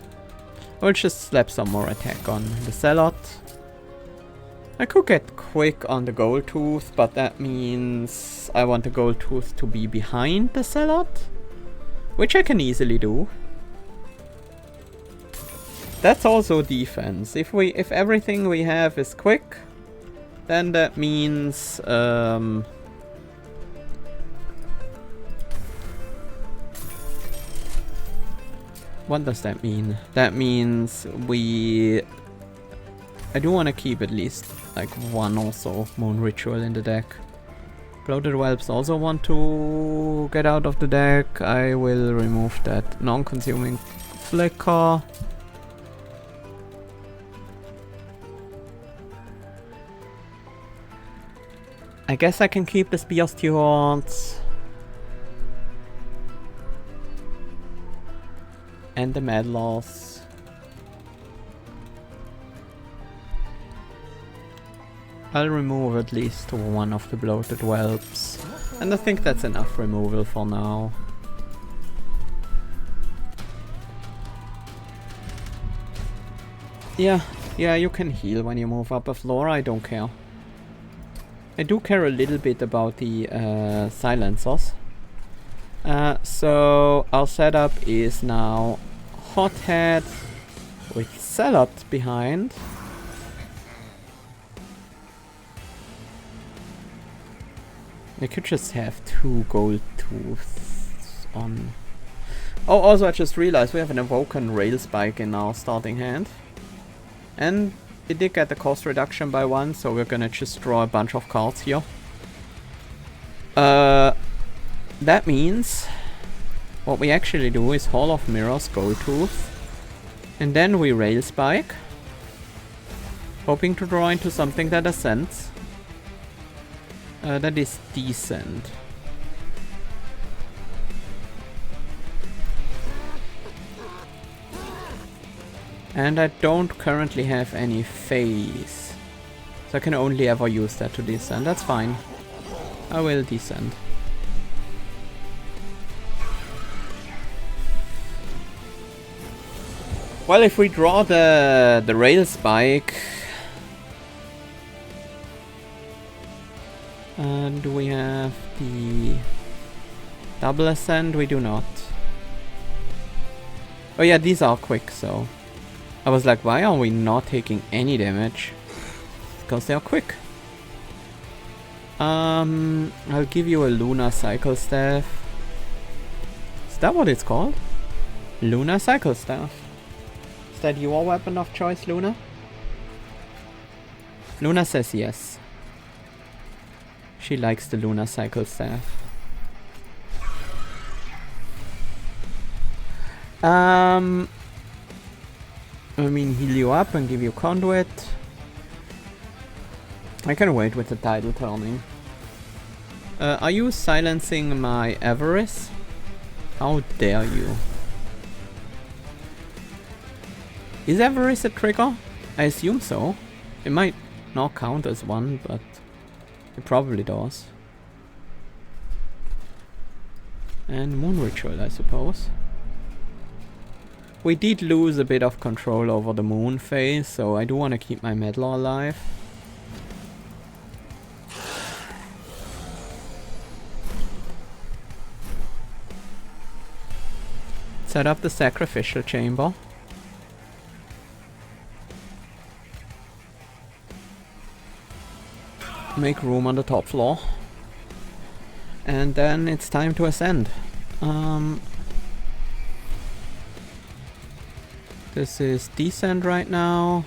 slap some more attack on the Zealot. I could get quick on the Gold Tooth, but that means I want the Gold Tooth to be behind the Zealot, which I can easily do. That's also defense. If everything we have is quick, then that means what does that mean? That means I do want to keep at least like one also Moon Ritual in the deck. Bloated Whelps also want to get out of the deck. I will remove that non-consuming Flicker. I guess I can keep the Spear Stewards. And the Medlars. I'll remove at least one of the Bloated Whelps. And I think that's enough removal for now. Yeah, you can heal when you move up a floor, I don't care. I do care a little bit about the silencers. So our setup is now Hothead with Zealot behind. We could just have 2 Gold Tooths on. Oh, also I just realized we have an Evoken Rail Spike in our starting hand. And it did get the cost reduction by 1, so we're gonna just draw a bunch of cards here. That means what we actually do is Hall of Mirrors, Gold Tooth, and then we Rail Spike, hoping to draw into something that ascends. That is decent. And I don't currently have any phase, so I can only ever use that to descend. That's fine. I will descend. Well, if we draw the Rail Spike, do we have the double ascend? We do not. Oh yeah, these are quick, so I was like, why are we not taking any damage? Because they are quick. I'll give you a Lunar Cycle Staff. Is that what it's called? Lunar Cycle Staff. Is that your weapon of choice, Luna? Luna says yes. She likes the Lunar Cycle Staff. I mean, heal you up and give you Conduit. I can wait with the title turning. Are you silencing my Avarice? How dare you? Is Avarice a trigger? I assume so. It might not count as one, but it probably does. And Moon Ritual, I suppose. We did lose a bit of control over the moon phase, so I do want to keep my Meddler alive. Set up the sacrificial chamber. Make room on the top floor. And then it's time to ascend. This is descent right now.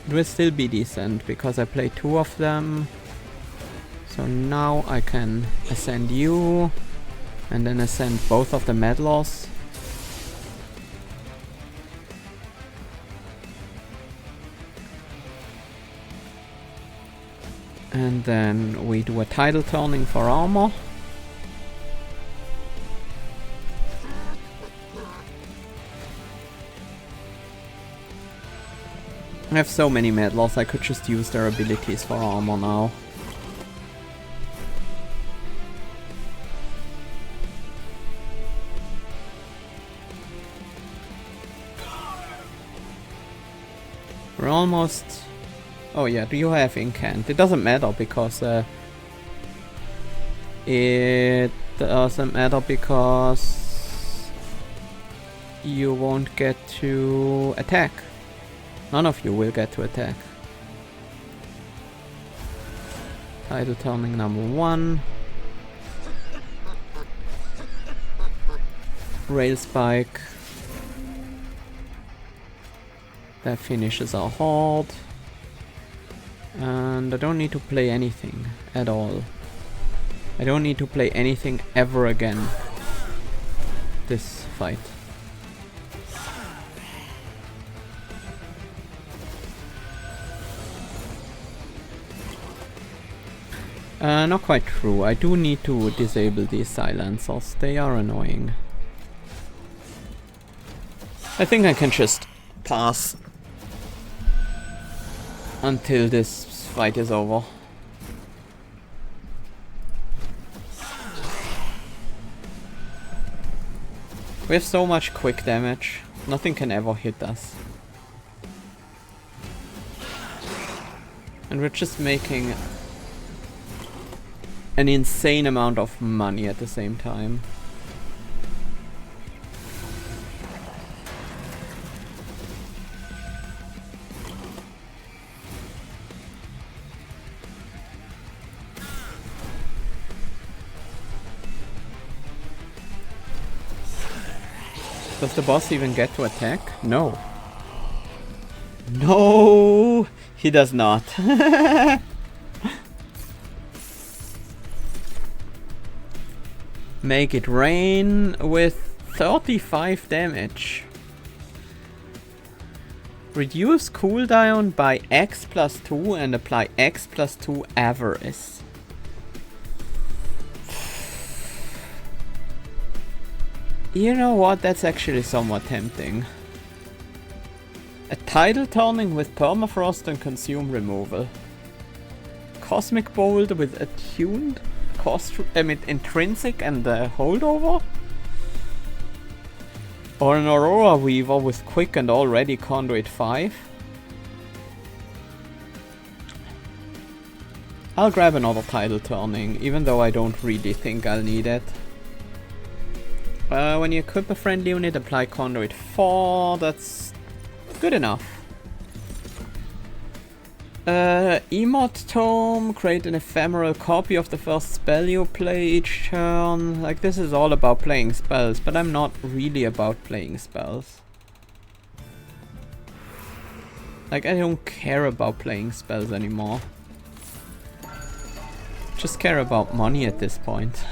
It will still be descent because I played 2 of them. So now I can ascend you and then ascend both of the Meddlers. And then we do a tidal turning for armor. I have so many medals, I could just use their abilities for armor now. We're almost... Oh yeah, do you have incant? It doesn't matter because... It doesn't matter because... You won't get to attack. None of you will get to attack. Tidal turning number 1. Rail spike. That finishes our horde. And I don't need to play anything at all. I don't need to play anything ever again. This fight. Not quite true. I do need to disable these silencers. They are annoying. I think I can just pass until this fight is over. We have so much quick damage. Nothing can ever hit us. And we're just making an insane amount of money at the same time. Does the boss even get to attack? No. No, he does not. Make it rain with 35 damage. Reduce cooldown by X plus 2 and apply X plus 2 avarice. You know what? That's actually somewhat tempting. A tidal turning with permafrost and consume removal. Cosmic bolt with attuned intrinsic and holdover. Or an aurora weaver with quick and already conduit 5. I'll grab another tidal turning, even though I don't really think I'll need it. When you equip a friendly unit, apply conduit 4. That's good enough. Emote Tome, create an ephemeral copy of the first spell you play each turn. Like, this is all about playing spells, but I'm not really about playing spells. Like, I don't care about playing spells anymore. Just care about money at this point.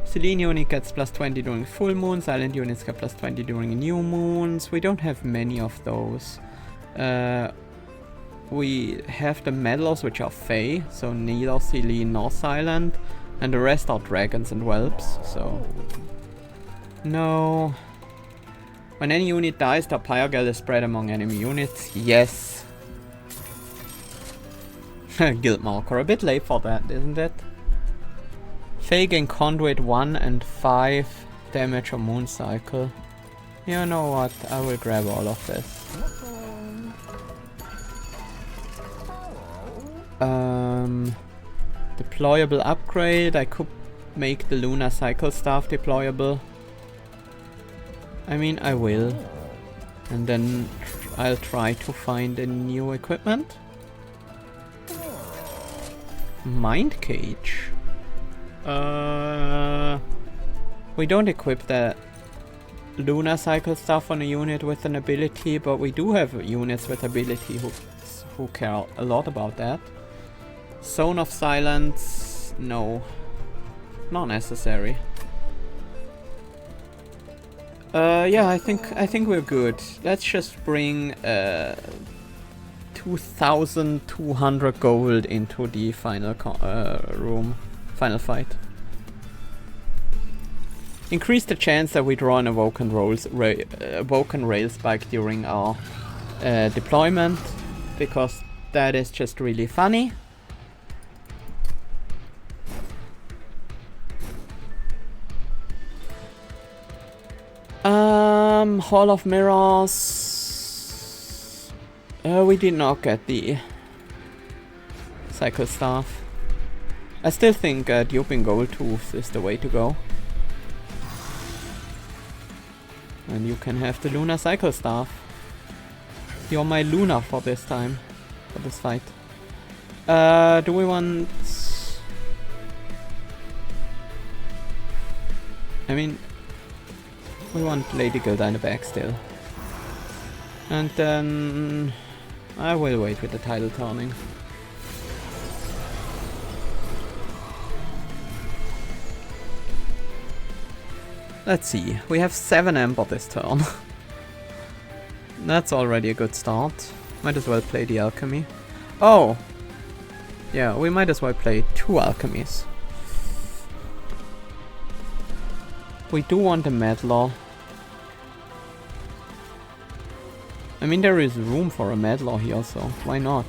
Selene unit gets plus 20 during full moon, silent units get plus 20 during new moons. We don't have many of those. We have the medals, which are Fae, so neither Selene nor Silent, and the rest are dragons and whelps, so... No. When any unit dies, the Pyregel is spread among enemy units. Yes. Guild marker, a bit late for that, isn't it? Fae gain conduit 1 and 5 damage on moon cycle. You know what, I will grab all of this. Deployable upgrade. I could make the Lunar Cycle Staff deployable. I mean, I will. And then I'll try to find a new equipment. Mind Cage. We don't equip the Lunar Cycle Staff on a unit with an ability, but we do have units with ability who care a lot about that. Zone of Silence, no. Not necessary. Yeah, I think we're good. Let's just bring 2,200 gold into the final final fight. Increase the chance that we draw an Awoken Rail Spike during our deployment, because that is just really funny. Hall of Mirrors. We did not get the Cycle Staff. I still think duping Gold Tooth is the way to go. And you can have the Luna Cycle Staff. You're my Luna for this time. For this fight. Do we want... I mean... we want Lady Gilda in the back still. And then... I will wait with the title turning. Let's see, we have 7 Ember this turn. That's already a good start. Might as well play the Alchemy. Oh! Yeah, we might as well play 2 Alchemies. We do want a Meddler. I mean, there is room for a Meddler here, so why not?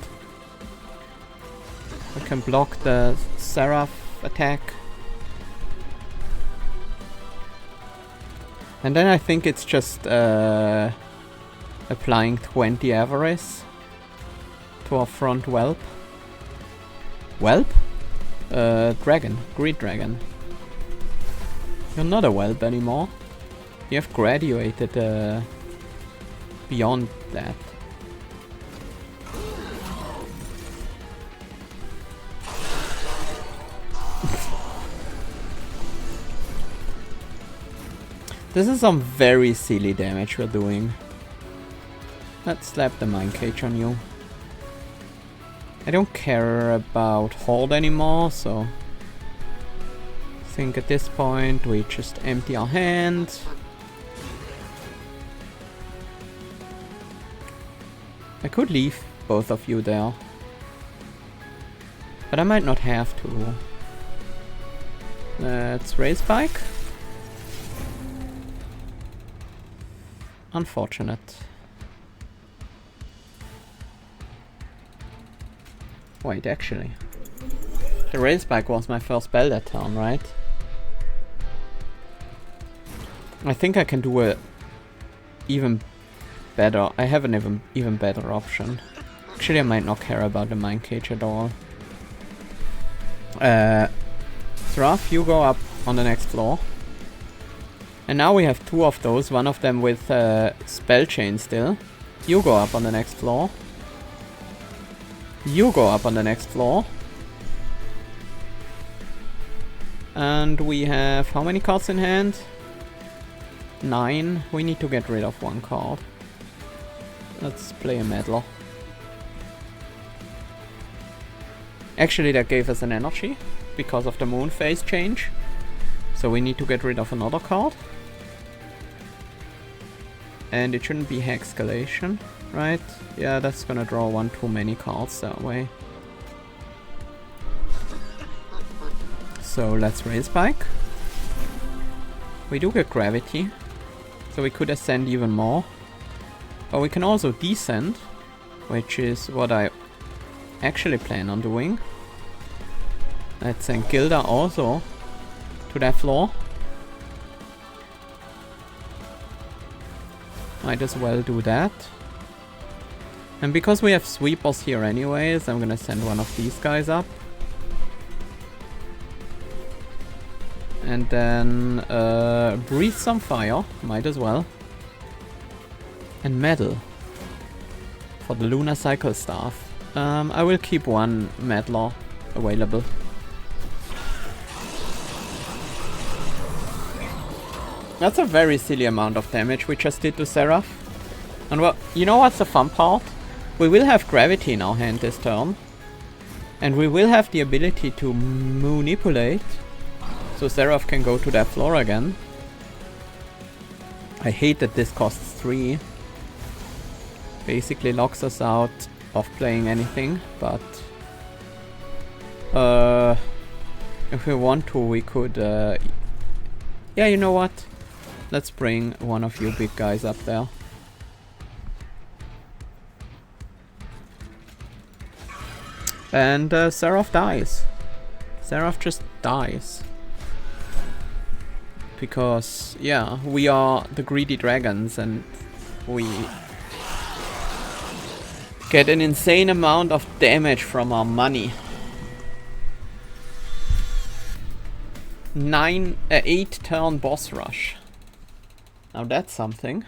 I can block the Seraph attack. And then I think it's just applying 20 Avarice to our front Whelp. Whelp? Dragon. Greed Dragon. You're not a Whelp anymore. You have graduated beyond that. This is some very silly damage we're doing. Let's slap the Mind Cage on you. I don't care about Horde anymore, so... I think at this point we just empty our hand. I could leave both of you there. But I might not have to. Let's raise Spike. Unfortunate. Wait, actually. The raise Spike was my first spell that turn, right? I think I can do a even better. I have an even better option. Actually, I might not care about the Mind Cage at all. Thruff, you go up on the next floor. And now we have 2 of those, one of them with Spell Chain still. You go up on the next floor. You go up on the next floor. And we have how many cards in hand? 9. We need to get rid of 1 card. Let's play a Meddler. Actually, that gave us an energy because of the moon phase change. So we need to get rid of another card. And it shouldn't be Hexcalation, right? Yeah, that's gonna draw 1 too many cards that way. So let's raise Spike. We do get Gravity, so we could ascend even more. But we can also descend, which is what I actually plan on doing. Let's send Gilda also to that floor. Might as well do that. And because we have sweepers here anyways, I'm gonna send one of these guys up. And then breathe some fire, might as well. And meddle for the Luna Cycle Staff. I will keep 1 Meddler available. That's a very silly amount of damage we just did to Seraph. And well, you know what's the fun part? We will have Gravity in our hand this turn. And we will have the ability to manipulate. So Seraph can go to that floor again. I hate that this costs 3. Basically locks us out of playing anything, but... if we want to, we could... yeah, you know what? Let's bring one of you big guys up there. And Seraph dies. Seraph just dies. Because, yeah, we are the greedy dragons and we get an insane amount of damage from our money. 8 turn boss rush. Now that's something.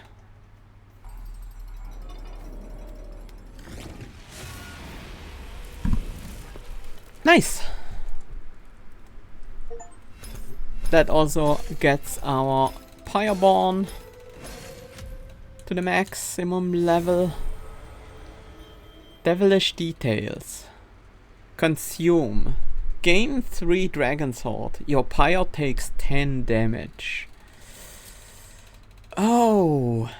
Nice! That also gets our Pyreborn to the maximum level. Devilish Details. Consume. Gain 3 Dragon Sword. Your Pyre takes 10 damage. Oh!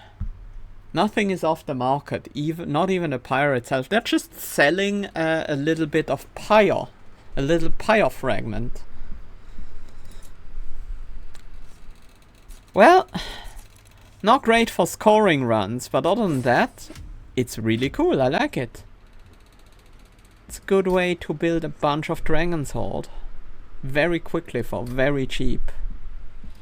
Nothing is off the market, not even the Pyre itself. They're just selling a little bit of Pyre. A little Pyre fragment. Well, not great for scoring runs, but other than that, it's really cool. I like it. It's a good way to build a bunch of Dragon Sword very quickly for very cheap.